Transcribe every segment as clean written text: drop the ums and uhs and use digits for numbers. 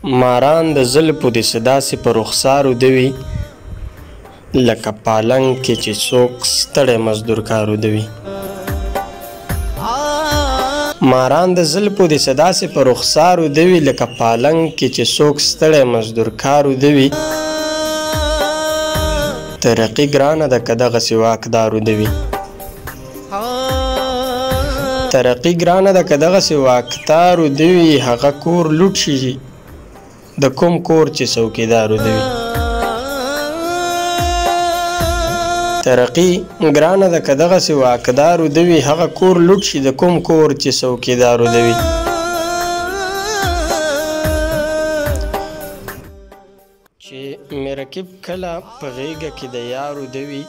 ماران د زلفو دې داسې په رخسارو دوي لکه پالنګ کې چې څوک ستړی مزدور کارو دوي. ماران د زلفو دې داسې په رخسارو دوي لکه پالنګ کې چې څوک ستړی مزدور کارو دوي. ترقي ګرانه ده که دغسې واکدارو دوي. ترقي ګرانه ده که دغسې واکدارو دوي. هغه کور لوټ شي د کوم کور چې څوکیدارو دوي. ترقي ګرانه ده که دغسې واکدارو دوي. هغه کور لوټ شي د کوم کور چې څوکیدارو دوي. چې مې رقیب کله په غېږه کې د یارو دوي.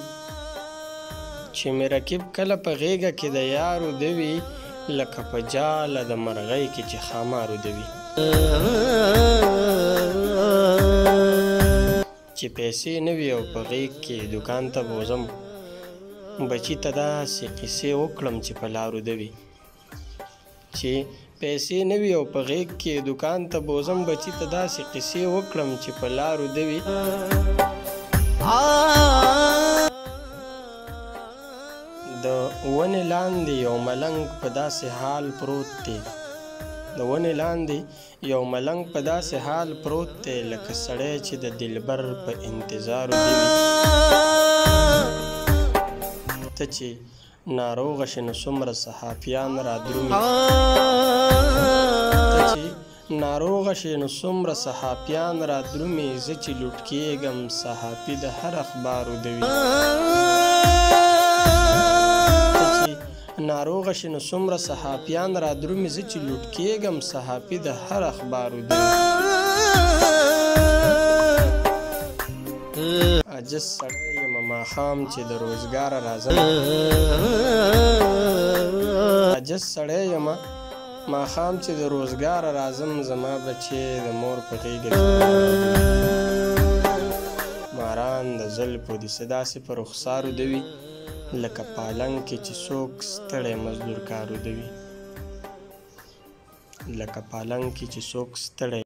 چې مې رقیب کله په غېږه کې د یارو دوي لکه په جاله د مرغۍ کې چې خامارو دوي. چې پیسې نه وي او په غېږ کې دوکان ته بوزم بچي ته داسې قیسې وکړم چې په لارو دوي. چې پیسې نه وي او په غېږ کې دوکان ته بوزم بچي ته داسې قیسې وکړم چې په لارو دوي. د ونې لاندې یو ملنګ په داسې حال پروت دی. د ونې لاندې یو ملنګ په داسې حال پروت دی لکه سړی چې د دلبر په انتظارو دوي. ته چې ناروغه شې نو څومره صحافیان رادرومي. ته چې ناروغه شې نو څومره صحافیان رادرومي. زه چې لوټ کېږم صحافي د هر اخبارو دوي. ناروغه شي نو څومره صحافیان رادرومي. زه چې لوټ کېږم صحافي د هر اخبارو دوي. عجز سړی یم ماښام چې د روزګاره راځم. عجز سړی یم ماښام چې د روزګاره راځم. زما بچې د مور په غېږه کې. ماران د زلفو دې داسې په رخسارو دوي لکه پالنګ کې چې څوک ستړی مزدور کارو دوي. لکه پالنګ کې چې څوک ستړی